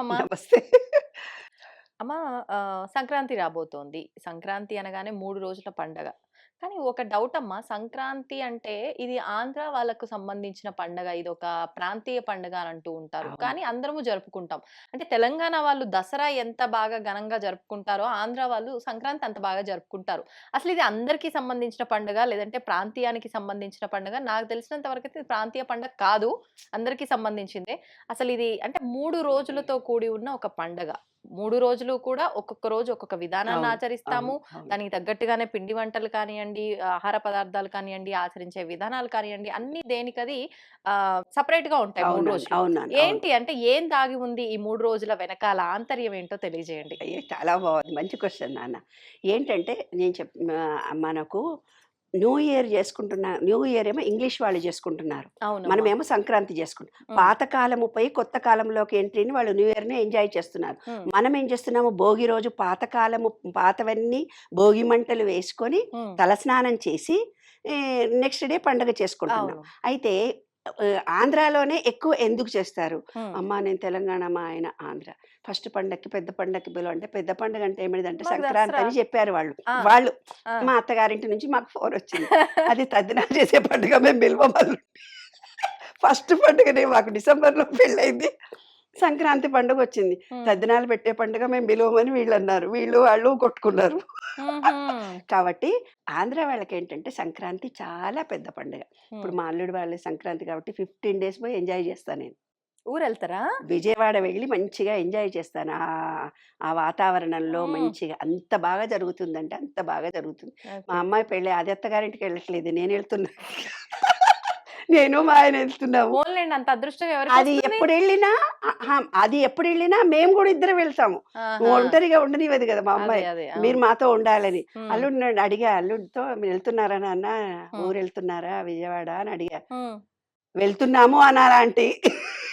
అమ్మా. నమస్తే. అమ్మా సంక్రాంతి రాబోతోంది. సంక్రాంతి అనగానే 3 రోజుల పండగ. కానీ ఒక డౌట్ అమ్మా. సంక్రాంతి అంటే ఇది ఆంధ్ర వాళ్ళకు సంబంధించిన పండగ. ఇదొక ప్రాంతీయ పండుగ అని అంటూ ఉంటారు. అవును. కానీ అందరము జరుపుకుంటాం. అంటే తెలంగాణ వాళ్ళు దసరా ఎంత బాగా ఘనంగా జరుపుకుంటారో, ఆంధ్ర వాళ్ళు సంక్రాంతి అంత బాగా జరుపుకుంటారు. అసలు ఇది అందరికీ సంబంధించిన పండుగ లేదంటే ప్రాంతీయానికి సంబంధించిన పండుగ? నాకు తెలిసినంత వరకైతే ఇది ప్రాంతీయ పండగ కాదు. అందరికీ సంబంధించిందే. అసలు ఇది అంటే 3 రోజులతో కూడి ఉన్న ఒక పండగ. 3 రోజులు కూడా ఒక్కొక్క రోజు ఒక్కొక్క విధానాన్ని అవును. ఆచరిస్తాము. అవును. అవును. దానికి తగ్గట్టుగానే పిండి వంటలు కానియండి, ఆహార పదార్థాలు కానియండి, ఆచరించే విధానాలు కానియండి, అన్నీ దేనికది సెపరేట్‌గా ఉంటాయి 3 అవునండి. రోజులు. అవునండి. అవును. ఏంటి అంటే ఏం దాగి ఉంది ఈ 3 రోజుల వెనకాల ఆంతర్యం ఏంటో తెలియజేయండి? అయ్యో! చాలా బావుంది. మంచి క్వెషన్ నాన్న. ఏంటంటే నేను మనకు న్యూ ఇయర్ ఏమో ఇంగ్లీష్ వాళ్ళు చేసుకుంటున్నారు. అవునమ్మా. మనమేమో సంక్రాంతి చేసుకుంటాం. హ్మ్. పాత కాలము పోయి కొత్త కాలంలోకి ఎంట్రీని వాళ్ళు న్యూ ఇయర్‌ని ఎంజాయ్ చేస్తున్నారు. హ్మ్. మనం ఏం చేస్తున్నాము భోగి రోజు పాతవన్నీ భోగి మంటలు వేసుకొని హ్మ్. తలస్నానం చేసి నెక్స్ట్ డే పండగ చేసుకుంటున్నాం. అవును. అయితే ఆంధ్రాలోనే ఎక్కువ ఎందుకు చేస్తారు? హ్మ్. అమ్మా నేను తెలంగాణ, మా ఆయన ఆంధ్ర. ఫస్ట్ పండక్కి పెద్ద పండక్కి పిలవంటే, పెద్ద పండుగ అంటే ఏమిటిదంటే మాకు సంక్రాంతి దసరా. అని చెప్పారు వాళ్ళు. ఆ! వాళ్ళు ఆ! మా అత్తగారింటి నుంచి మాకు ఫోనొచ్చింది. అది తద్దినాలు చేసే పండుగ మేము పిలవమని. ఫస్ట్ పండుగనే మాకు డిసెంబర్‌లో పెళ్లయింది. సంక్రాంతి పండుగొచ్చింది. హ్మ్. తద్దినాలు పెట్టే పండుగ మేము పిలవమని వీళ్ళన్నారు. వీళ్ళు, వాళ్ళు కొట్టుకున్నారు. హుహు. కాబట్టి ఆంధ్ర వాళ్ళకేంటంటే సంక్రాంతి చాలా పెద్ద పండుగ. ఇప్పుడు హ్మ్. మా అల్లుడు వాళ్ళ సంక్రాంతి కాబట్టి 15 డేస్ పోయి ఎంజాయ్ చేస్తా నేను. ఊరెళ్తారా? విజయవాడ వెళ్ళి మంచిగా ఎంజాయ్ చేస్తాను. ఆ వాతావరణంలో హ్మ్. మంచిగా అంత బాగా జరుగుతుందంటే అంత బాగా జరుగుతుంది. మా ఓకే. అమ్మాయి పెళ్ళి అది అత్తగారింటికెళ్ళట్లేదు. నేనెళ్తున్నా. నేను మా ఆయన ఎళ్తున్నాము. పోన్లెండి అంత అదృష్టం అది ఎవరికొస్తుంది? ఎప్పుడెళ్ళినా అది ఎప్పుడెళ్ళినా మేము గూడా ఇద్దరం వెళ్తాము. ఆహా! ఒంటరిగా ఉండనివ్వదు గదా! మా అదే. అమ్మాయి. అదే. మీరు అవును. మాతో ఉండాలని. హ్మ్. అల్లుడిని అడిగా అల్లుడితో "మీరెళ్తున్నారా నాన్న? హ్మ్. ఊరెళ్తున్నారా విజయవాడ?" అని అడిగా. హ్మ్. "వెళ్తున్నాము" అనాలా ఆంటీ.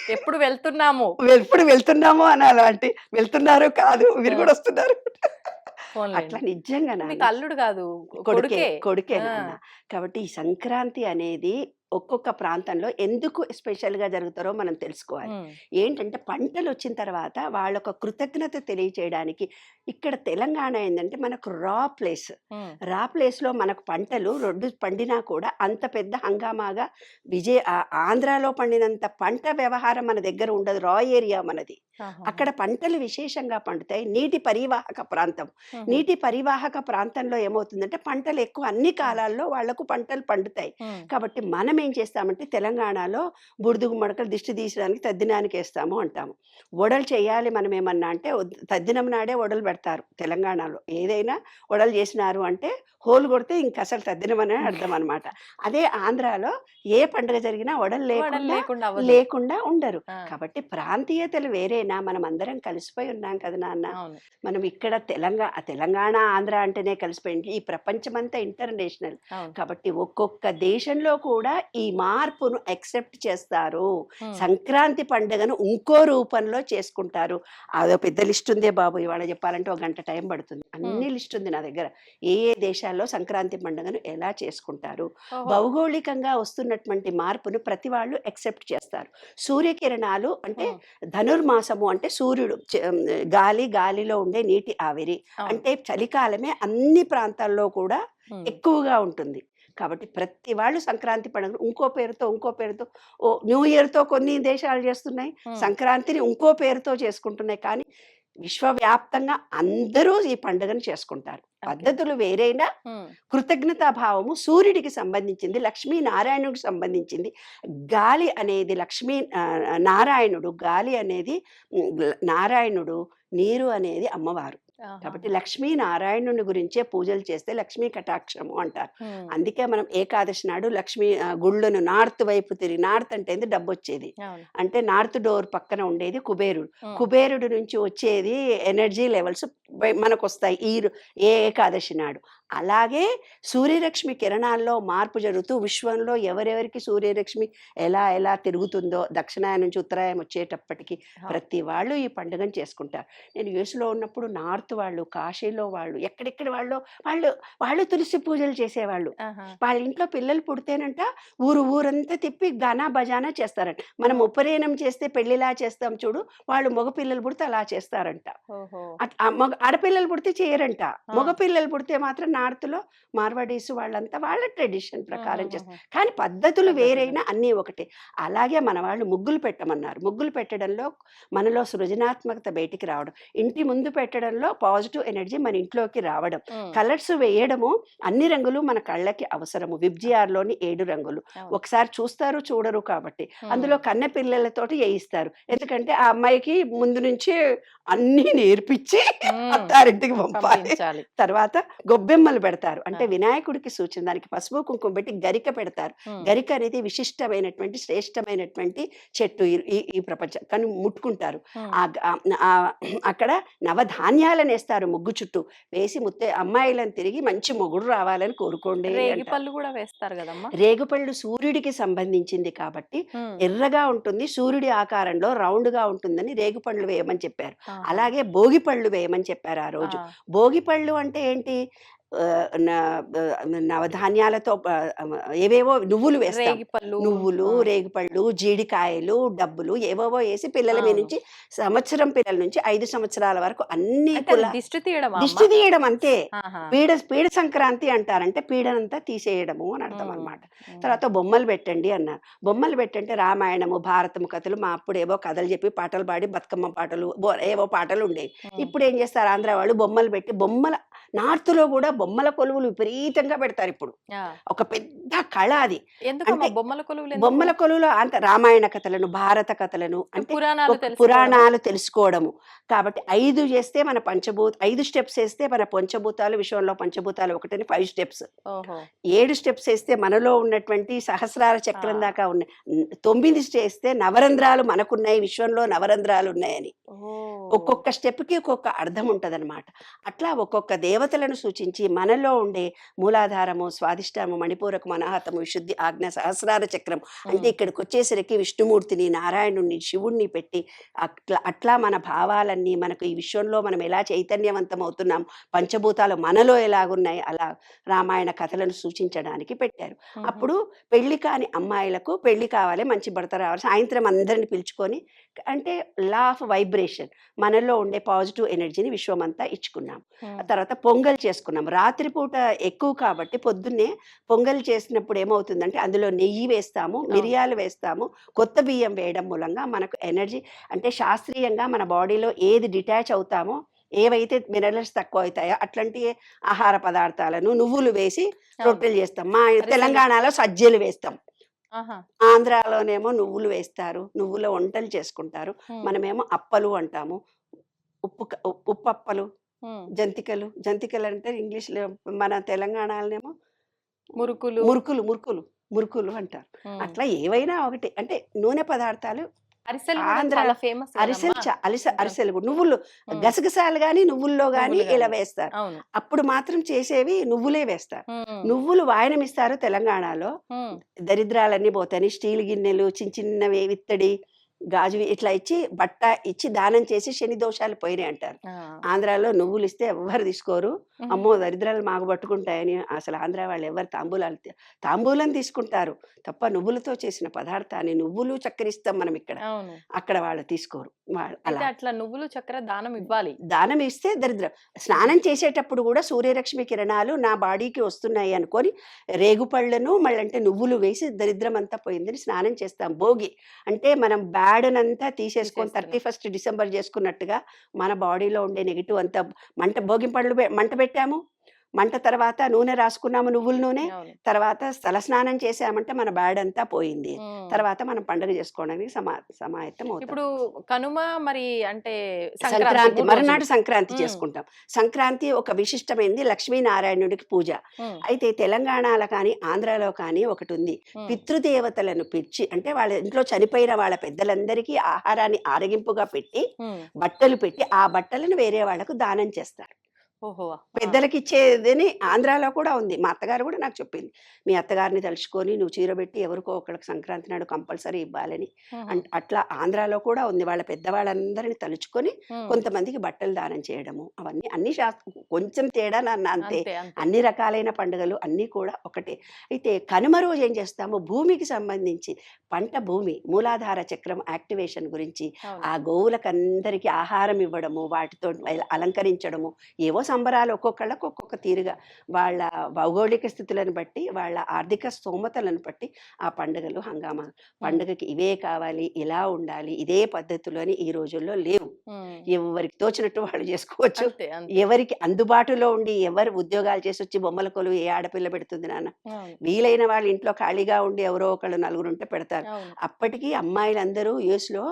ఎప్పుడు వెళ్తున్నాము. ఎప్పుడు వెళ్తున్నాము అనాలా ఆంటీ. వెళ్తున్నారు కాదు. మీరు ఆ! గూడా వస్తున్నారు. అట్లా పోన్లెండి. నిజంగా మీకు నాన్న. అల్లుడు గాదు. కొడుకే. కొడుకే. కొడుకే ఆ! నాన్న. కాబట్టి ఈ సంక్రాంతి అనేది ఒక్కొక్క ప్రాంతంలో ఎందుకు స్పెషల్‌గా జరుగుతారో మనం తెలుసుకోవాలి. హ్మ్. ఏంటంటే పంటలొచ్చిన తర్వాత వాళ్ళొక కృతజ్ఞత తెలియచేయడానికి ఇక్కడ తెలంగాణ ఏందంటే మనకు ప్లేస్. హ్మ్. ప్లేస్‌లో మనకు పంటలు 2 పండినా కూడా అంత పెద్ద హంగామాగా ఆంధ్రాలో పండినంత పంట వ్యవహారం మన దగ్గర ఉండదు. ఏరియా మనది. ఆహాహా! అక్కడ పంటలు విశేషంగా పండుతాయి. నీటి పరివాహక ప్రాంతం. హుహు. నీటి పరివాహక ప్రాంతంలో ఏమవుతుందంటే పంటలు ఎక్కువ అన్ని హ్మ్. కాలాల్లో వాళ్లకు పంటలు పండుతాయి. హ్మ్. కాబట్టి మనం ఏం చేస్తామంటే తెలంగాణలో బుడుదు గుమ్మడికాయలు దిష్టి తీయడానికి తద్దినానికేస్తాము అంటాము. వడలు చేయాలి మనం ఏమన్నా అంటే తద్దినం నాడే వడలు పెడతారు తెలంగాణలో. ఏదైనా వడలు చేసినారు అంటే హోలు కొడితే ఇంకసలు తద్దినమనే అర్థం అనమాట. అదే ఆంధ్రాలో ఏ పండుగ జరిగినా వడలు వడలు లేకుండా లేకుండా అవ్వదు. లేకుండా ఉండరు. ఆ! కాబట్టి ప్రాంతీయతలు వేరేనా మనమందరం కలిసిపోయి ఉన్నాం కదా నాన్న. అవును. మనం ఇక్కడ తెలంగాణ, ఆంధ్ర అంటేనే కలిసిపోయింది. ఈ ప్రపంచమంతా ఇంటర్నేషనల్. అవును. కాబట్టి ఒక్కొక్క దేశంలో కూడా ఈ మార్పును యాక్సెప్ట్ చేస్తారు. హ్మ్. సంక్రాంతి పండుగను ఇంకో రూపంలో చేసుకుంటారు. అదో పెద్ద లిస్ట్ ఉందే బాబు! ఇవాళ చెప్పాలంటే ఒక గంట టైం పడుతుంది. హ్మ్. అన్ని లిస్ట్ ఉంది నా దగ్గర. ఏ ఏ దేశాల్లో సంక్రాంతి పండుగను ఎలా చేసుకుంటారు. ఓహో! భౌగోళికంగా వస్తున్నటువంటి మార్పును ప్రతి వాళ్ళు యాక్సెప్ట్ చేస్తారు. సూర్యకిరణాలు అంటే హ్మ్. ధనుర్మాసము అంటే సూర్యుడు గాలిలో ఉండే నీటి ఆవిరి. అవును. అంటే చలికాలమే అన్ని ప్రాంతాల్లో కూడా హ్మ్. ఎక్కువగా ఉంటుంది. కాబట్టి ప్రతి వాళ్ళు సంక్రాంతి పండుగను ఇంకో పేరుతో న్యూ ఇయర్‌తో కొన్ని దేశాలు చేస్తున్నాయి. హ్మ్. సంక్రాంతిని ఇంకో పేరుతో చేసుకుంటున్నాయి. కానీ విశ్వవ్యాప్తంగా అందరూ ఈ పండుగను చేసుకుంటారు. ఓకే. పద్ధతులు వేరైనా హ్మ్. కృతజ్ఞతాభావము సూర్యుడికి సంబంధించింది, లక్ష్మీనారాయణుడికి సంబంధించింది. గాలి అనేది నారాయణుడు, గాలి అనేది నారాయణుడు, నీరు అనేది అమ్మవారు. కాబట్టి ఆహాహా! లక్ష్మీనారాయణుని గురించే పూజలు చేస్తే లక్ష్మీ కటాక్షము అంటారు. హ్మ్. అందుకే మనం ఏకాదశి నాడు గుళ్ళను నార్త్ వైపు తిరిగి నార్త్ అంటే ఏంది డబ్బొచ్చేది. అవును. అంటే నార్త్ డోర్ పక్కన ఉండేది కుబేరుడు. హ్మ్. కుబేరుడు నుంచి వచ్చేది ఎనర్జీ లెవెల్స్ మనకొస్తాయి. ఏ ఏకాదశి నాడు. అలాగే సూర్యరశ్మి కిరణాల్లో మార్పు జరుగుతూ విశ్వంలో ఎవరెవరికి సూర్యరశ్మి ఎలా ఎలా తిరుగుతుందో దక్షిణాయనం నుంచి ఉత్తరాయణం వచ్చేటప్పటికి ఆ! ప్రతి వాళ్ళు ఈ పండుగను చేసుకుంటారు. నేను యూఎస్‌లో ఉన్నప్పుడు నార్త్ వాళ్ళు, కాశీలో వాళ్ళు, ఎక్కడెక్కడి వాళ్ళో వాళ్ళు వాళ్ళు తులసి పూజలు చేసేవాళ్ళు. ఆహా! వాళ్ళ ఇంట్లో పిల్లలు పుడితేనంట ఊరంతా తిప్పి గానా బజానా చేస్తారంట. మనం హ్మ్. ఉపనయనం చేస్తే పెళ్లిలా చేస్తాం చూడు, వాళ్ళు మగ పిల్లలు పుడితే అలా చేస్తారంట. ఓహో! మగ ఆడపిల్లలు పుడితే చేయరంట. ఆ! మగ పిల్లలు పుడితే మాత్రం నార్త్‌లో మార్వాడీస్ వాళ్ళంతా వాళ్ళ ట్రెడిషన్ ప్రకారం చేస్తారు. హుహుహుహు. కానీ పద్ధతులు పద్ధతులు. వేరైనా అన్నీ ఒకటే. అలాగే మన వాళ్ళు ముగ్గులు పెట్టమన్నారు. ముగ్గులు పెట్టడంలో మనలో సృజనాత్మకత బయటికి రావడం. ఇంటి ముందు పెట్టడంలో పాజిటివ్ ఎనర్జీ మన ఇంట్లోకి రావడం. హ్మ్. కలర్స్ వేయడము అన్ని రంగులు మన కళ్ళకి అవసరము. విబ్జిఆర్‌లోని 7 రంగులు. అవును. ఒకసారి చూస్తారు, చూడరు కాబట్టి. హ్మ్. అందులో కన్నె పిల్లలతోటి ఏయిస్తారు. ఎందుకంటే ఆ అమ్మాయికి ముందు నుంచే అన్నీ నేర్పిచ్చి హ్మ్. అత్తారింటికి పంపాలి. పంపించాలి. తర్వాత గొబ్బెమ్మలు పెడతారు. అంటే ఆ! వినాయకుడికి సూచన. దానికి పసుపు, కుంకుమ పెట్టి గరిక పెడతారు. హ్మ్. గరిక అనేది విశిష్టమైనటువంటి, శ్రేష్టమైనటువంటి చెట్టు ఈ ఈ ఈ ప్రపంచం. కానీ ముట్టుకుంటారు. హ్మ్. ఆహ్, ఆహ్, అక్కడ నవధాన్యాలనేస్తారు ముగ్గు చుట్టూ. వేసి అమ్మాయిలను తిరిగి మంచి మొగుడు రావాలని కోరుకోండి రేగి అంటారు. పళ్ళు గూడా వేస్తారు గదమ్మా! రేగుపళ్ళు సూర్యుడికి సంబంధించింది కాబట్టి హ్మ్. ఎర్రగా ఉంటుంది. సూర్యుడి ఆకారంలో రౌండ్‌గా ఉంటుందని రేగుపళ్ళు వేయమని చెప్పారు. ఆహా! అలాగే భోగిపళ్ళు వేయమని చెప్పారు ఆ రోజు. ఆ! భోగిపళ్ళు అంటే ఏంటి? ఆహ్, న నవధాన్యాలతో ఏవేవో నువ్వులు వేస్తాం. రేగి పళ్ళు. నువ్వులు, ఆ! రేగిపళ్ళు, జీడికాయలు, డబ్బులు ఏవేవో ఏసి పిల్లల మీద అవును. నుంచి పిల్లల నుంచి 5 సంవత్సరాల వరకు అన్ని అంటే అది దిష్టి తీయడమా అమ్మా? దిష్టి తీయడం అంతే. ఆహా! పీడ సంక్రాంతి అంటారు. అంటే పీడనంతా తీసేయడము అని అర్థం హ్మ్. అన్నమాట. హ్మ్. తర్వాత బొమ్మలు పెట్టండి అన్నారు. బొమ్మలు పెట్టంటే రామాయణము, భారతము కథలు మా అప్పుడేవో కథలు చెప్పి పాటలు పాడి బతుకమ్మ పాటలు, ఏవో పాటలుండేవి. హ్మ్. ఇప్పుడేం చేస్తారు ఆంధ్ర వాళ్ళు బొమ్మలు పెట్టి నార్త్‌లో గూడా బొమ్మల కొలువులు విపరీతంగా పెడతారిప్పుడు. ఆ! ఒక పెద్ద కళ అది. ఎందుకమ్మా అంటే బొమ్మల కొలువులెందుకు? బొమ్మల కొలువులో రామాయణ కథలను, భారత కథలను అంటే పురాణాలు తెలుసుకోవడమా? పురాణాలు తెలుసుకోవడము. కాబట్టి 5 చేస్తే 5 స్టెప్స్ ఏస్తే మన పంచభూతాలు విశ్వంలో పంచభూతాలు ఒకటని 5 స్టెప్స్. ఓహో! 7 స్టెప్స్ ఏస్తే మనలో ఉన్నటువంటి సహస్రార చక్రం ఆ! దాకా ఉన్నాయి. 9 చేస్తే నవరంధ్రాలు మనకున్నాయి. విశ్వంలో నవరంధ్రాలున్నాయని. ఓహ్! ఒక్కొక్క స్టెప్‌కి ఒక్కొక్క అర్థం ఉంటదనమాట. అట్లా ఒక్కొక్క దేవతలను సూచించి మనలో ఉండే మూలాధారము, స్వాదిష్టాము, మణిపూరకము, అనాహతము, విశుద్ధి, ఆజ్ఞ, సహస్రార చక్రం అంటే హ్మ్. ఇక్కడికొచ్చేసరికి విష్ణుమూర్తిని, నారాయణుడిని, శివుడిని పెట్టి అట్లా మన భావాలన్నీ మనకు ఈ విశ్వంలో మనం ఎలా చైతన్యవంతమవుతున్నాం, పంచభూతాలు మనలో ఎలాగున్నాయి అలా రామాయణ కథలను సూచించడానికి పెట్టారు. హుహు. అప్పుడు పెళ్లి కాని అమ్మాయిలకు పెళ్లి కావాలి, మంచి భర్త రావాలి. సాయంత్రం అందరిని పిలుచుకొని అంటే లా ఆఫ్ వైబ్రేషన్ మనలో ఉండే పాజిటివ్ ఎనర్జీని విశ్వమంతా ఇచ్చుకున్నాం. ఆ హ్మ్. తర్వాత పొంగల్ చేసుకున్నాం. రాత్రిపూట ఎక్కువ కాబట్టి పొద్దున్నే పొంగల్ చేసినప్పుడు ఏమవుతుందంటే అందులో నెయ్యి వేస్తాము, అవును. మిరియాలు వేస్తాము, కొత్త బియ్యం వేయడం మూలంగా మనకు ఎనర్జీ అంటే శాస్త్రీయంగా మన బాడీలో ఏది డిటాచ్ అవుతామో ఏవైతే మినరల్స్ తక్కువ అవుతాయో అట్లాంటి ఆహార పదార్థాలను నువ్వులు వేసి అవును. రొట్టెలు చేస్తాం. మా అరిసెలు. తెలంగాణలో సజ్జలు వేస్తాం. ఆహా! ఆంధ్రాలోనేమో నువ్వులు వేస్తారు. నువ్వుల వంటలు చేసుకుంటారు. హ్మ్. మనమేమో అప్పలు అంటాము. ఉప్పప్పలు, హ్మ్. జంతికలంటే ఇంగ్లీష్‌లో మన తెలంగాణలోనేమో మురుకులు. మురుకులు అంటారు. హ్మ్. అట్లా ఏవైనా ఒకటి. అంటే నూనె పదార్థాలు అరిసెలు గూడా ఆంధ్ర చాలా ఫేమస్ అరిసెలు గదమ్మా! ఇంకా అరిసెలు కూడా నువ్వులు హ్మ్. గసగసాలు గాని, నువ్వుల్లో గాని నువ్వులు ఇలా గాని. వేస్తారు. అవును. అప్పుడు మాత్రం చేసేవి నువ్వులే వేస్తారు. హ్మ్. నువ్వులు వాయనమిస్తారు తెలంగాణలో. హ్మ్. దరిద్రాలన్నీ పోతాయని స్టీల్ గిన్నెలు చిన్నవి ఇత్తడి, గాజువి ఇట్లా ఇచ్చి బట్ట ఇచ్చి దానం చేసి శని దోషాలు పోయినాయి అంటారు. ఆ! ఆంధ్రాలో నువ్వులిస్తే ఎవ్వరు తీసుకోరు. హుహు. అమ్మో! దరిద్రాలు మాకు పట్టుకుంటాయని అసలు ఆంధ్ర వాళ్ళు ఎవ్వరు తాంబూలం తీసుకుంటారు తప్ప నువ్వులతో చేసిన పదార్థాన్ని నువ్వులు, చక్కెర ఇస్తాం మనం ఇక్కడ. అవును. అక్కడ వాళ్ళు తీసుకోరు. అయితే అలా. అట్లా నువ్వులు, చక్కెర దానం ఇవ్వాలి. దానం ఇస్తే దరిద్రం. హుహు. స్నానం చేసేటప్పుడు గూడా సూర్యరశ్మి కిరణాలు నా బాడీకి వస్తున్నాయి అనుకోని రేగుపళ్ళను మళ్ళంటే నువ్వులు వేసి దరిద్రమంతా పోయిందని స్నానం చేస్తాం. భోగి. అంటే మనం బ్యాడ్‌నంతా తీసేసుకొని తీసేస్తున్నాం. 31 డిసెంబర్ చేసుకున్నట్టుగా మన బాడీలో ఉండే నెగెటివ్ అంతా భోగింపళ్ళు మంట పెట్టాము. మంట తర్వాత నూనె రాసుకున్నాము నువ్వుల నూనె. అవును. తర్వాత తలస్నానం చేశామంటే మన బ్యాడ్ అంతా పోయింది. హ్మ్. తర్వాత మనం పండుగ చేసుకోవడానికి సమాయత్తం అవుతాం. ఇప్పుడు కనుమ మరి అంటే సంక్రాంతి సంక్రాంతి 3 రోజులు. మరునాడు సంక్రాంతి హ్మ్. చేసుకుంటాం. సంక్రాంతి ఒక విశిష్టమైనది లక్ష్మీనారాయణుడికి పూజ. హ్మ్. అయితే తెలంగాణలో కానీ, ఆంధ్రాలో కానీ ఒకటుంది. హ్మ్. పితృదేవతలను పిలిచి అంటే వాళ్ళ ఇంట్లో చనిపోయిన వాళ్ళ పెద్దలందరికీ ఆహారాన్ని ఆరగింపుగా పెట్టి, హ్మ్. బట్టలు పెట్టి, ఆ బట్టలను వేరే వాళ్ళకు దానం చేస్తారు. ఓహో! పెద్దలకిచ్చేదని ఆంధ్రాలో కూడా ఉంది. మా అత్తగారు గూడా నాకు చెప్పింది. "మీ అత్తగారిని తలుచుకొని నువ్వు చీర బెట్టి ఎవరికో ఒకళ్ళకి సంక్రాంతి నాడు కంపల్సరీ ఇవ్వాలని." హుహు. అట్లా ఆంధ్రాలో కూడా ఉంది. వాళ్ళ పెద్దవాళ్ళందరిని తలుచుకొని హ్మ్. కొంతమందికి బట్టలు దానం చేయడము. అవన్నీ అన్ని కొంచెం తేడా అంతే. అంతే. అంతే. అన్ని రకాలైన పండుగలు అన్నీ కూడా ఒకటే. అయితే కనుమ రోజు ఏం చేస్తాము, భూమికి సంబంధించి పంట భూమి మూలాధార చక్రం యాక్టివేషన్ గురించి అవును. ఆ గోవులకందరికీ ఆహారం ఇవ్వడము, వాటితో అలంకరించడము, ఏవో సంబరాలు ఒక్కొక్కళ్ళకి ఒక్కొక్క తీరుగా వాళ్ళ భౌగోళిక స్థితులను బట్టి, వాళ్ళ ఆర్థిక స్తోమతలను బట్టి ఆ పండుగలు హంగామా. హ్మ్. పండుగకి ఇవే కావాలి, ఇలా ఉండాలి, ఇదే పద్ధతులు అని ఈ రోజుల్లో లేవు. హ్మ్. ఎవరికి తోచినట్టు వాళ్ళు చేసుకోవచ్చు. అంతే. అంతే. ఎవరికి అందుబాటులో ఉండి ఎవరు ఉద్యోగాలు చేసొచ్చి బొమ్మల కొలువు ఏ ఆడపిల్ల పెడుతుంది నాన్న? అవును. వీలైన వాళ్ళు ఇంట్లో ఖాళీగా ఉండి ఎవరో ఒకళ్ళు నలుగురుంటే పెడతారు. అవును. అప్పటికి అమ్మాయిలందరూ యూఎస్‌లో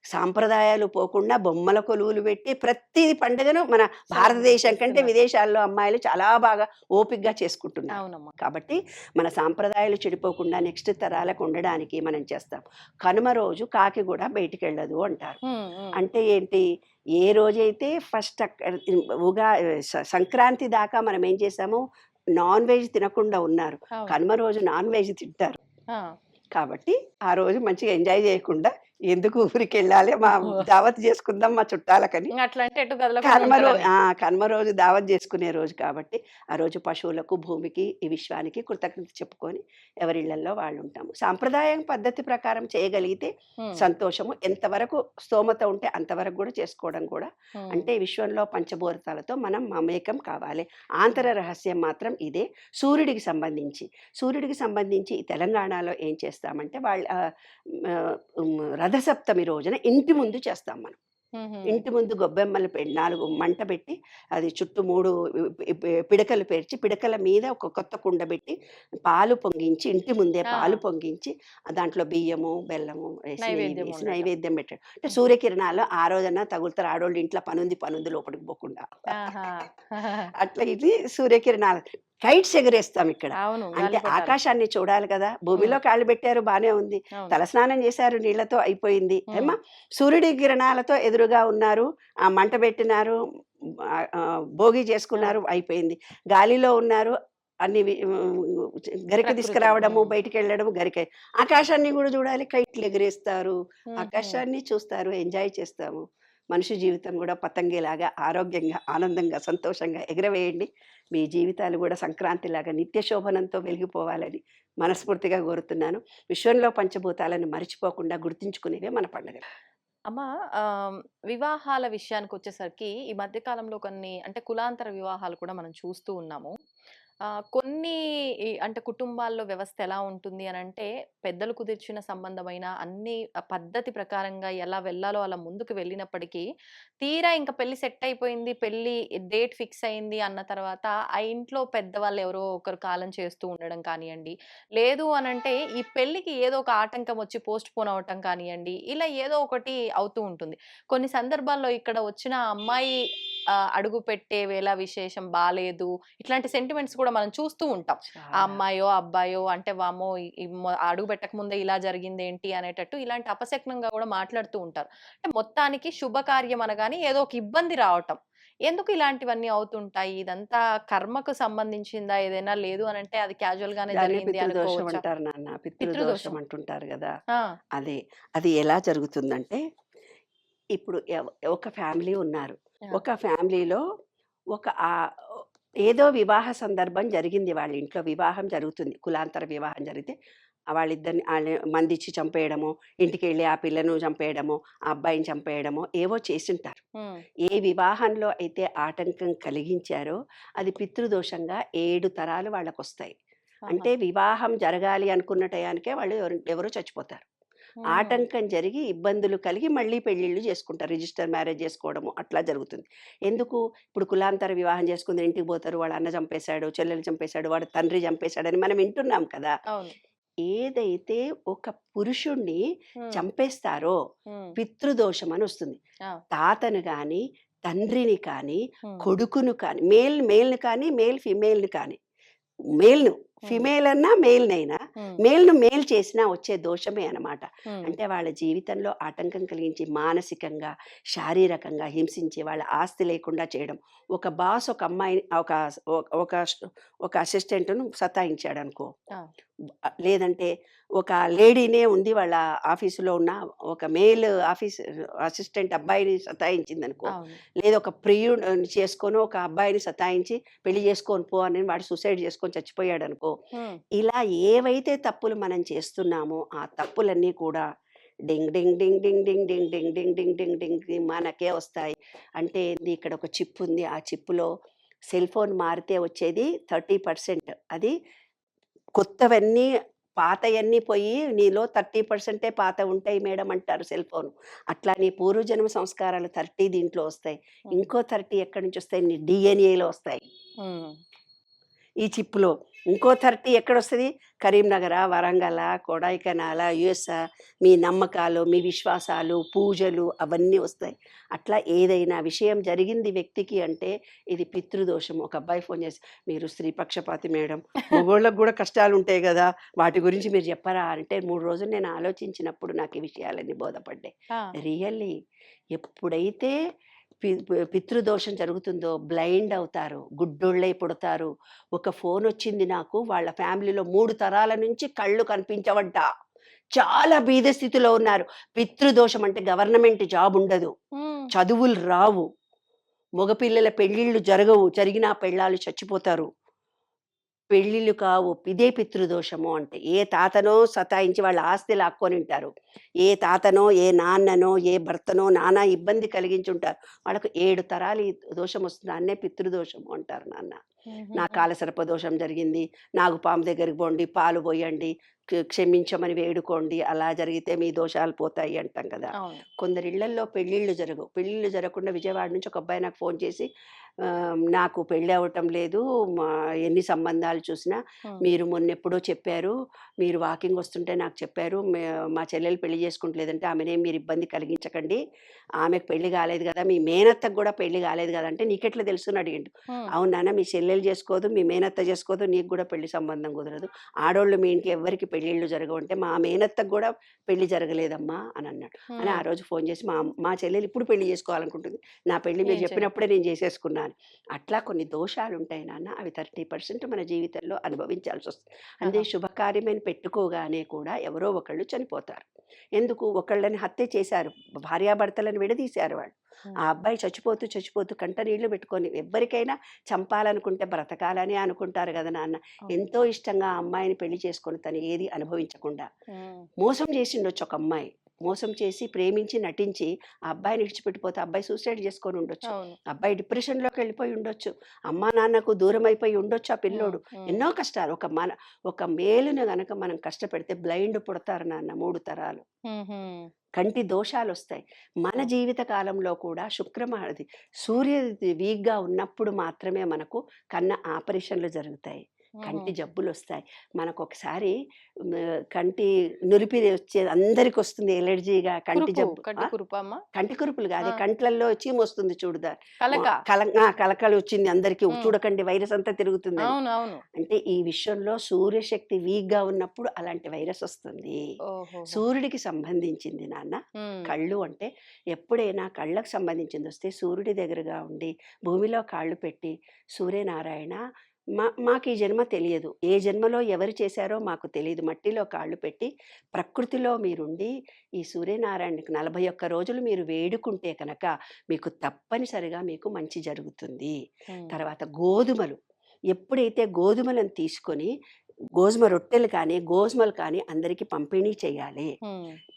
సాంప్రదాయాలు పోకుండా బొమ్మల కొలువులు పెట్టి ప్రతి పండుగను మన సెలబ్రేట్ భారతదేశం కంటే చేస్తున్నారు. విదేశాల్లో అమ్మాయిలు చాలా బాగా ఓపికగా చేసుకుంటున్నారు. అవునమ్మా. కాబట్టి మన సాంప్రదాయాలు చెడిపోకుండా నెక్స్ట్ తరాలకు ఉండడానికి మనం చేస్తాం. కనుమ రోజు కాకి కూడా బయటికెళ్ళదు అంటారు. హ్మ్. హ్మ్. అంటే ఏంటి? ఏ రోజైతే ఫస్ట్ సంక్రాంతి దాకా మనం ఏం చేసాము, నాన్ వెజ్ తినకుండా ఉన్నారు. అవును. కనుమ రోజు నాన్ వెజ్ తింటారు. ఆ! కాబట్టి ఆ రోజు మంచిగా ఎంజాయ్ చేయకుండా ఎందుకు ఊరికెళ్ళాలి, దావత్ చేసుకుందాం మా చుట్టాలకని ఇంగ అట్లంటే ఎటు కదలకుండా ఉంటారని. కనుమ రోజు దావత్ చేసుకునే రోజు కాబట్టి, ఆ రోజు పశువులకు, భూమికి, ఈ విశ్వానికి కృతజ్ఞత చెప్పుకొని ఎవరిళ్ళల్లో వాళ్ళుంటాము. సాంప్రదాయం పద్ధతి ప్రకారం చేయగలిగితే హ్మ్. సంతోషము. ఎంతవరకు స్తోమత ఉంటే అంతవరకు గూడా చేసుకోవడం కూడా. హ్మ్. అంటే విశ్వంలో పంచభూతాలతో మనం మమేకం కావాలి. ఆంతర హ్మ్. రహస్యం మాత్రం ఇదే. సూర్యుడికి సంబంధించి, సూర్యుడికి సంబంధించి ఈ తెలంగాణలో ఏం చేస్తామంటే రథసప్తమి రోజున ఇంటి ముందు చేస్తాం మనం. హుహు. ఇంటి ముందు గొబ్బెమ్మలు 4 మంట పెట్టి, అది చుట్టూ 3 పిడకలు పేర్చి, పిడకల మీద ఒక కొత్త కుండ బెట్టి, పాలు పొంగించి, ఇంటి ముందే పాలు ఆ! పొంగించి, దాంట్లో బియ్యము, బెల్లము వేసి, నెయ్యి నైవేద్యం వేసి ఉండటం. నైవేద్యం పెట్టడం. అంటే హ్మ్. సూర్యకిరణాలు ఆ రోజన్నా తగులుతారు. ఆడోళ్ళు ఇంట్లో పనుంది లోపలికి పోకుండా. ఆహా! అట్లా ఇది సూర్యకిరణాలు. కైట్స్ ఎగరేస్తాం ఇక్కడ. అవును. అంటే గాలిపటాలు. ఆకాశాన్ని చూడాలి కదా! హ్మ్. భూమిలో కాళ్ళు పెట్టారు బానే ఉంది. అవును. తలస్నానం చేశారు నీళ్ళతో అయిపోయింది. హ్మ్. సూర్యుడి కిరణాలతో ఎదురుగా ఉన్నారు. మంట పెట్టినారు. భోగి అవును. చేసుకున్నారు అయిపోయింది. గాలిలో ఉన్నారు. అన్ని గరిక ప్రకృతిని. తీసుకురావడము, హ్మ్. బయటికెళ్ళడము, గరిక. ఆకాశాన్ని గూడా చూడాలి. కైట్లు ఎగిరేస్తారు. హుహు. ఆకాశాన్ని చూస్తారు. ఎంజాయ్ చేస్తాము. మనిషి జీవితం గూడా పతంగిలాగా ఆరోగ్యంగా, ఆనందంగా, సంతోషంగా ఎగరవేయండి. మీ జీవితాలు గూడా సంక్రాంతిలాగా నిత్య శోభనంతో వెలిగిపోవాలని మనస్ఫూర్తిగా కోరుతున్నాను. విశ్వంలో పంచభూతాలను మరిచిపోకుండా గుర్తుంచుకునేవే మన పండుగలు. అమ్మ, వివాహాల విషయానికొచ్చేసరికి ఈ మధ్య కాలంలో కొన్ని అంటే కులాంతర వివాహాలు కూడా మనం చూస్తూ ఉన్నాము. కొన్ని అంటే కుటుంబాల్లో వ్యవస్థ ఎలా ఉంటుంది అనంటే, పెద్దలు కుదిర్చిన సంబంధమైన అన్ని పద్ధతి ప్రకారంగా ఎలా వెళ్ళాలో అలా ముందుకు వెళ్ళినప్పటికీ, తీరా ఇంక పెళ్లి సెట్ అయిపోయింది, పెళ్లి డేట్ ఫిక్స్ అయింది అన్న తర్వాత, ఆ ఇంట్లో పెద్దవాళ్ళు ఎవరో ఒకరు కాలం చేస్తూ ఉండడం కానియండి, లేదు అనంటే ఈ పెళ్ళికి ఏదో ఒక ఆటంకం వచ్చి పోస్ట్‌పోన్ అవ్వటం కానియండి, ఇలా ఏదో ఒకటి అవుతూ ఉంటుంది. కొన్ని సందర్భాల్లో ఇక్కడ వచ్చిన అమ్మాయి అడుగుపెట్టే వేళ విశేషం బాలేదు. ఇట్లాంటి సెంటిమెంట్స్ కూడా మనం చూస్తూ ఉంటాం. ఆ చాలా. అమ్మాయో, అబ్బాయో అంటే వామ్మో! ఈ ఈ అడుగు పెట్టక ముందే ఇలా జరిగిందేంటి అనేటట్టు ఇలాంటి అపశకునంగా కూడా మాట్లాడుతూ ఉంటారు. అంటే మొత్తానికి శుభకార్యం అనగానే ఏదో ఒక ఇబ్బంది రావటం. ఎందుకు ఇలాంటివన్నీ అవుతుంటాయి? ఇదంతా కర్మకు సంబంధించిందా ఏదైనా? లేదు అనంటే అది క్యాజువల్ గానే దాన్నే జరిగింది పితృదోషం అనుకోవచ్చా? అంటారు నాన్న. పితృదోషం పితృదోషం. అంటుంటారు గదా! ఆ! అదే. అది ఎలా జరుగుతుందంటే, ఇప్పుడు ఒక ఫ్యామిలీ ఉన్నారు. ఆ! ఒక ఫ్యామిలీలో ఒక ఏదో వివాహ సందర్భం జరిగింది వాళ్ళ ఇంట్లో. వివాహం జరుగుతుంది. కులాంతర వివాహం జరిగితే వాళ్ళిద్దరిని మందిచ్చి చంపేయడమో, ఇంటికెళ్ళి ఆ పిల్లను చంపేయడమో, ఆ అబ్బాయిని చంపేయడమో ఏవో చేసుంటారు. హ్మ్. ఏ వివాహంలో అయితే ఆటంకం కలిగించారో అది పితృదోషంగా 7 తరాలు వాళ్ళకొస్తాయి. ఆహా! అంటే వివాహం జరగాలి అనుకున్న టయానికే వాళ్ళు ఎవరో చచ్చిపోతారు. హుహు. ఆటంకం జరిగి, ఇబ్బందులు కలిగి మళ్ళీ పెళ్ళిళ్ళు చేసుకుంటారు. రిజిస్టర్ మ్యారేజ్ చేసుకోవడము అట్లా జరుగుతుంది. ఎందుకు? ఇప్పుడు కులాంతర వివాహం చేసుకుంది ఇంటికి పోతారు. వాళ్ళ అన్న చంపేశాడు, చెల్లెలు చంపేశాడు, వాడి తండ్రి చంపేశాడని మనం వింటున్నాం కదా! అవును. ఏదైతే ఒక పురుషుణ్ణి హ్మ్. చంపేస్తారో హ్మ్. పితృదోషం అనొస్తుంది. ఆ! తాతను గాని, తండ్రిని కానీ, హ్మ్. కొడుకును కానీ, మేల్‌ని కానీ, ఫీమేల్‌ని కానీ, మేల్‌ను ఫిమేల్ అన్నా మేల్నైనా మేల్ను మేల్ చేసినా వచ్చే దోషమే అన్నమాట. అంటే వాళ్ళ జీవితంలో ఆటంకం కలిగించి మానసికంగా శారీరకంగా హింసించి వాళ్ళ ఆస్తి లేకుండా చేయడం. ఒక బాస్ ఒక అమ్మాయిని ఒక ఒక అసిస్టెంట్ను సతాయించాడు అనుకో, లేదంటే ఒక లేడీనే ఉంది వాళ్ళ ఆఫీసులో ఉన్న ఒక మేల్ ఆఫీస్ అసిస్టెంట్ అబ్బాయిని సతాయించింది అనుకో, లేదా ఒక ప్రియుడు చేసుకొని ఒక అబ్బాయిని సతాయించి పెళ్లి చేసుకొని పో అని వాడు సూసైడ్ చేసుకొని చచ్చిపోయాడు అనుకో, ఇలా ఏవైతే తప్పులు మనం చేస్తున్నామో ఆ తప్పులన్నీ కూడా డింగ్ డింగ్ డింగ్ డింగ్ డింగ్ డింగ్ డింగ్ డింగ్ డింగ్ డింగ్ డింగ్ డింగ్ మనకే వస్తాయి. అంటే ఏంది, ఇక్కడ ఒక చిప్ ఉంది, ఆ చిప్పులో సెల్ ఫోన్ మారితే వచ్చేది 30%, అది కొత్తవన్నీ పాతయన్నీ పోయి నీలో 30% పాత ఉంటాయి మేడం అంటారు సెల్ ఫోన్. అట్లా నీ పూర్వజన్మ సంస్కారాలు 30 దీంట్లో వస్తాయి. ఇంకో 30 ఎక్కడి నుంచి వస్తాయి, నీ డిఎన్ఏలో వస్తాయి ఈ చిప్‌లో. ఇంకో 30 ఎక్కడొస్తది, కరీంనగరా, వరంగలా, కొడైకెనాలా, యూఎస్‌ఆ, మీ నమ్మకాలు, మీ విశ్వాసాలు, పూజలు అవన్నీ వస్తాయి. అట్లా ఏదైనా విషయం జరిగింది వ్యక్తికి అంటే ఇది పితృదోషం. ఒక అబ్బాయి ఫోన్ చేసి, "మీరు స్త్రీ పక్షపాతి మేడం, మగోళ్ళకి గూడా కష్టాలుంటాయి గదా! వాటి గురించి మీరు చెప్పరా" అంటే 3 రోజులు నేను ఆలోచించినప్పుడు నాకు ఈ విషయాలన్నీ బోధపడ్డాయి. రియల్లీ ఎప్పుడైతే పితృదోషం జరుగుతుందో బ్లైండ్ అవుతారు, గుడ్డోళ్ళై పుడతారు. ఒక ఫోన్ వచ్చింది నాకు, వాళ్ళ ఫ్యామిలీలో 3 తరాల నుంచి కళ్ళు కనిపించవంట. చాలా బీద స్థితిలో ఉన్నారు. పితృదోషం అంటే గవర్నమెంట్ జాబ్ ఉండదు, చదువులు రావు, మగపిల్లల పెళ్ళిళ్ళు జరగవు, జరిగినా పెళ్ళాలు చచ్చిపోతారు, పెళ్ళిళ్ళు కావు. ఇదే పితృదోషము అంటే. ఏ తాతనో సతాయించి వాళ్ళ ఆస్తి లాక్కొనింటారు. ఏ తాతనో, ఏ నాన్ననో, ఏ భర్తనో నానా ఇబ్బంది కలిగించుంటారు. వాళ్ళకు 7 తరాలు ఈ దోషం వస్తుంది. దాన్నే పితృదోషము అంటారు నాన్న. నా కాలసర్ప దోషం జరిగింది, నాగుపాము దగ్గరికి పోండి, పాలు పోయండి, క్షమించమని వేడుకోండి, అలా జరిగితే మీ దోషాలు పోతాయి అంటాం కదా. కొందరి ఇళ్లల్లో పెళ్ళిళ్ళు జరగవు. పెళ్ళిళ్ళు జరగకుండా విజయవాడ నుంచి ఒక అబ్బాయి నాకు ఫోన్ చేసి, నాకు పెళ్ళి అవ్వటం లేదు, మా ఎన్ని సంబంధాలు చూసినా మీరు మొన్నెప్పుడో చెప్పారు, మీరు వాకింగ్ వస్తుంటే నాకు చెప్పారు, మా చెల్లెలు పెళ్లి చేసుకుంటలేదంటే ఆమెనేం మీరు ఇబ్బంది కలిగించకండి, ఆమెకు పెళ్లి కాలేదు కదా, మీ మేనత్తకు కూడా పెళ్లి కాలేదు కదా అంటే, నీకెట్లా తెలుసు అని అడిగిండు. అవును నాన్న, మీ చెల్లెలు చేసుకోదు, మీ మేనత్త చేసుకోదు, నీకు కూడా పెళ్లి సంబంధం కుదరదు, ఆడోళ్ళు మీ ఇంట్లో ఎవరికి పెళ్ళిళ్ళు జరగవు అంటే, మా మేనత్తకు కూడా పెళ్లి జరగలేదమ్మా అని అన్నాడు. అని ఆ రోజు ఫోన్ చేసి, మా చెల్లెలు ఇప్పుడు పెళ్లి చేసుకోవాలనుకుంటుంది, నా పెళ్లి మీరు చెప్పినప్పుడే నేను చేసేసుకున్నాను. అట్లా కొన్ని దోషాలు ఉంటాయి నాన్న, అవి 30% మన జీవితంలో అనుభవించాల్సి వస్తుంది. అంటే శుభకార్యమైన పెట్టుకోగానే కూడా ఎవరో ఒకళ్ళు చనిపోతారు. ఎందుకు, ఒకళ్ళని హత్య చేశారు, భార్యాభర్తలను విడదీశారు వాళ్ళు. ఆ అబ్బాయి చచ్చిపోతూ చచ్చిపోతూ కంట నీళ్లు పెట్టుకొని, ఎవ్వరికైనా చంపాలనుకుంటే బ్రతకాలని అనుకుంటారు కదా నాన్న. ఎంతో ఇష్టంగా ఆ అమ్మాయిని పెళ్లి చేసుకొని తను ఏది అనుభవించకుండా మోసం చేసిండొచ్చు. ఒక అమ్మాయి మోసం చేసి ప్రేమించి నటించి ఆ అబ్బాయిని విడిచిపెట్టిపోతే అబ్బాయి సూసైడ్ చేసుకొని ఉండొచ్చు, అబ్బాయి డిప్రెషన్లోకి వెళ్ళిపోయి ఉండొచ్చు, అమ్మా నాన్నకు దూరం అయిపోయి ఉండొచ్చు ఆ పిల్లోడు. ఎన్నో కష్టాలు. ఒక మేలును గనక మనం కష్టపెడితే బ్లైండ్ పుడతారు నాన్న 3 తరాలు. కంటి దోషాలు వస్తాయి. మన జీవిత కాలంలో కూడా శుక్రమాది సూర్యుడి వీక్గా ఉన్నప్పుడు మాత్రమే మనకు కన్న ఆపరేషన్లు జరుగుతాయి, కంటి జబ్బులు వస్తాయి. మనకు ఒకసారి కంటి నురిపి వచ్చేది అందరికి వస్తుంది, ఎలర్జీగా కంటి జబ్బు. కంటి కురుపులు కాదు, కంట్లల్లో చీమ వస్తుంది చూడదా, కలకలు వచ్చింది అందరికి, చూడకండి వైరస్ అంతా తిరుగుతుంది. అంటే ఈ విషయంలో సూర్యశక్తి వీక్ గా ఉన్నప్పుడు అలాంటి వైరస్ వస్తుంది. సూర్యుడికి సంబంధించింది నాన్న కళ్ళు. అంటే ఎప్పుడైనా కళ్ళకు సంబంధించింది వస్తే సూర్యుడి దగ్గరగా ఉండి భూమిలో కాళ్ళు పెట్టి, సూర్యనారాయణ మాకు ఈ జన్మ తెలియదు, ఏ జన్మలో ఎవరు చేశారో మాకు తెలియదు, మట్టిలో కాళ్ళు పెట్టి ప్రకృతిలో మీరుండి ఈ సూర్యనారాయణకి 41 రోజులు మీరు వేడుకుంటే కనుక మీకు తప్పనిసరిగా మీకు మంచి జరుగుతుంది. తర్వాత గోధుమలు, ఎప్పుడైతే గోధుమలను తీసుకొని గోధుమ రొట్టెలు కానీ గోధుమలు కానీ అందరికీ పంపిణీ చేయాలి.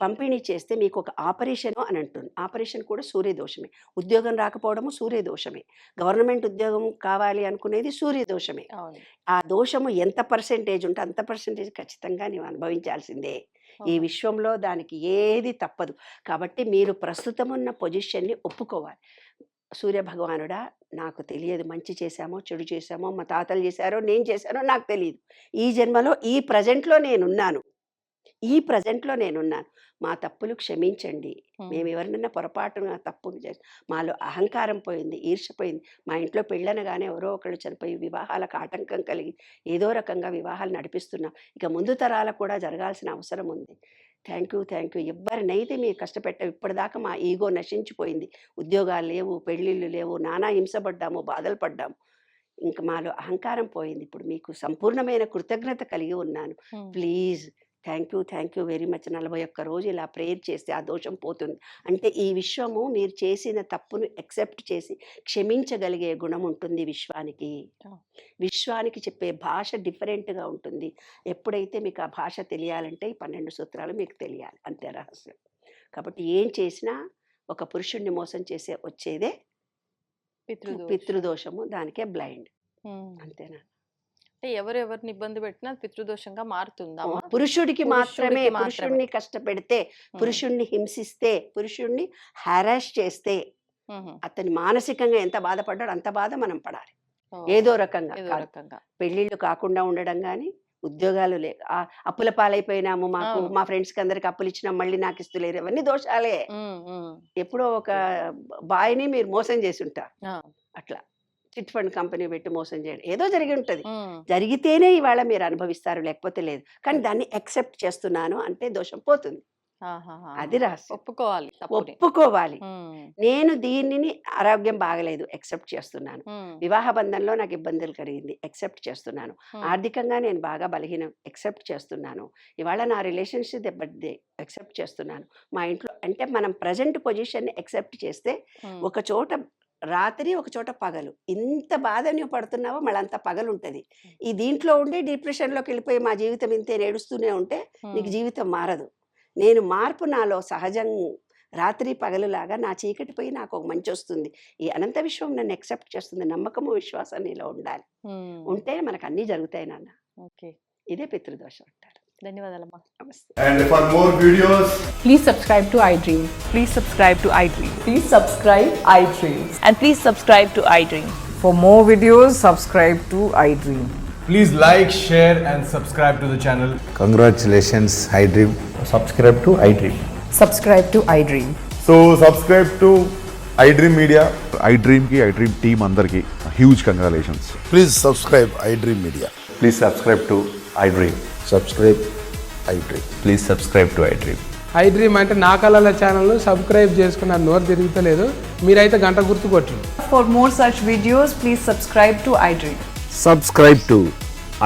పంపిణీ చేస్తే మీకు ఒక ఆపరేషన్ అని అంటుంది. ఆపరేషన్ కూడా సూర్యదోషమే. ఉద్యోగం రాకపోవడము సూర్యదోషమే. గవర్నమెంట్ ఉద్యోగం కావాలి అనుకునేది సూర్యదోషమే. ఆ దోషము ఎంత పర్సెంటేజ్ ఉంటే అంత పర్సెంటేజ్ ఖచ్చితంగా నీవు అనుభవించాల్సిందే. ఈ విశ్వంలో దానికి ఏది తప్పదు. కాబట్టి మీరు ప్రస్తుతం ఉన్న పొజిషన్ని ఒప్పుకోవాలి. సూర్య భగవానుడా, నాకు తెలియదు మంచి చేశామో చెడు చేశామో, మా తాతలు చేశారో నేను చేశానో నాకు తెలియదు, ఈ జన్మలో ఈ ప్రజెంట్లో నేనున్నాను, ఈ ప్రెజెంట్‌లో నేనున్నాను. మా తప్పులు క్షమించండి. హ్మ్. మేము ఎవరినైనా పొరపాటున తప్పు చేసి మాలో అహంకారం పోయింది, ఈర్ష్య పోయింది. మా ఇంట్లో పెళ్ళనగానే ఎవరో ఒకళ్ళు చనిపోయి వివాహాలకు ఆటంకం కలిగి ఏదో రకంగా వివాహాలు నడిపిస్తున్నాం. ఇక ముందు తరాలకు కూడా జరగాల్సిన అవసరం ఉంది. Thank you. ఎవ్వరినైతే మీరు ఇప్పటిదాకా మా ఈగో నశించిపోయింది. ఉద్యోగాలు లేవు, పెళ్ళిళ్ళు లేవు, నానా హింసపడ్డాము, బాధలు పడ్డాము. ఇంక మాలో అహంకారం పోయింది. ఇప్పుడు మీకు సంపూర్ణమైన కృతజ్ఞత కలిగి ఉన్నాను. హ్మ్. Please thank you very much. 41 రోజు ఇలా ప్రేయర్ చేస్తే ఆ దోషం పోతుంది. అంటే ఈ విశ్వము మీరు చేసిన తప్పును యాక్సెప్ట్ చేసి క్షమించగలిగే గుణం ఉంటుంది విశ్వానికి. Oh. విశ్వానికి చెప్పే భాష డిఫరెంట్‌గా ఉంటుంది. ఎప్పుడైతే మీకు ఆ భాష తెలియాలంటే ఈ 12 సూత్రాలు మీకు తెలియాలి. అంతే రహస్యం. కాబట్టి ఏం చేసినా ఒక పురుషుడిని మోసం చేసే వచ్చేదే పితృదోషం. పితృదోషము. దానికే బ్లైండ్. హ్మ్. అంతేనా? అంటే ఎవరెవరిని ఇబ్బంది పెట్టినా పితృదోషంగా మారుతుందమ్మా? పురుషుడికి మాత్రమే. పురుషుడికి మాత్రమే. పురుషుడిని కష్టపెడితే, హ్మ్. పురుషుడిని హింసిస్తే, పురుషుడిని హారాస్ చేస్తే హుహు. అతను మానసికంగా ఎంత బాధపడ్డాడో అంత బాధ మనం పడాలి. ఓహ్! ఏదో రకంగా ఏదో కాదు. రకంగా. పెళ్ళిళ్ళు కాకుండా ఉండడం గానీ, ఉద్యోగాలు అప్పుల పాలైపోయినాము. మాకు అవును. మా ఫ్రెండ్స్‌కి అందరికి అప్పులిచ్చినాం. మళ్ళీ నాకిస్తలేరు. ఇవన్నీ దోషాలే. హ్మ్. హ్మ్. ఎప్పుడో ఒక బాయ్‌ని మీరు మోసం చేసుంటారు. ఆ! అట్లా. చిట్ ఫండ్ కంపెనీ పెట్టి మోసం చేయడం. ఏదో జరిగి ఉంటది. హ్మ్. జరిగితేనే ఇవాళ మీరు అనుభవిస్తారు. లేకపోతే లేదు. కానీ దాన్ని యాక్సెప్ట్ చేస్తున్నాను అంటే దోషం పోతుంది. ఆహాహా! అది రహస్యం. ఒప్పుకోవాలి తప్పుని. ఒప్పుకోవాలి. హ్మ్. నేను దీనిని ఆరోగ్యం బాగలేదు. యాక్సెప్ట్ చేస్తున్నాను. హ్మ్. వివాహ బంధంలో నాకు ఇబ్బందులు కలిగింది. యాక్సెప్ట్ చేస్తున్నాను. హ్మ్. ఆర్థికంగా నేను బాగా బలహీనం. యాక్సెప్ట్ చేస్తున్నాను. ఇవాళ నా రిలేషన్‌షిప్ దెబ్బతింది. యాక్సెప్ట్ చేస్తున్నాను. మా ఇంట్లో అంటే మనం ప్రెజెంట్ పొజిషన్‌ని యాక్సెప్ట్ చేస్తే హ్మ్. ఒక చోట రాత్రి, ఒక చోట పగలు. ఇంత బాధ నువ్వు పడుతున్నావో మళ్ళంత పగలుంటది. ఈ దీంట్లో ఉండి డిప్రెషన్‌లోకెళ్ళిపోయి మా జీవితం ఇంతే అని ఏడుస్తూనే ఉంటే నీకు హ్మ్. జీవితం మారదు. నేను మార్పు నాలో సహజం. రాత్రి పగలులాగా నా చీకటి పోయి నాకొక మంచొస్తుంది. ఈ అనంత విశ్వం నన్ను యాక్సెప్ట్ చేస్తుంది. నమ్మకము, విశ్వాసం నీలో ఉండాలి. హ్మ్. ఉంటే మనకన్నీ జరుగుతాయి నాన్న. ఓకే. ఇదే పితృదోషం అంటారు. ధన్యవాదాలమ్మా. నమస్తే. And for more videos, Please subscribe to iDream. Please subscribe to iDream. Please subscribe iDream. And please subscribe to iDream. For more videos, subscribe to iDream. please like, share and subscribe to the channel. Congratulations, iDream. subscribe to iDream. Subscribe to iDream. So subscribe to iDream Media. iDream team అందరికి huge congratulations. Please subscribe iDream Media. Please subscribe to iDream. Subscribe iDream. Please subscribe to iDream. iDream అంటే నా కళల channel subscribe చేసుకున్న నోరు తిరుగుతలేదు. మీరైతే గంట గుర్తు కొట్టండి. For more such videos, please subscribe to iDream. Subscribe to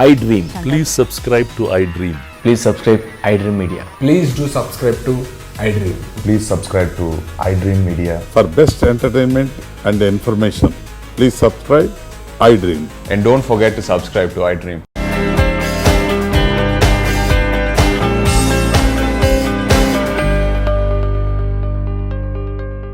iDream. Please subscribe to iDream. Please subscribe iDream Media. Please do subscribe to iDream. Please subscribe to iDream Media. For best entertainment and information, please subscribe iDream. And don't forget to subscribe to iDream.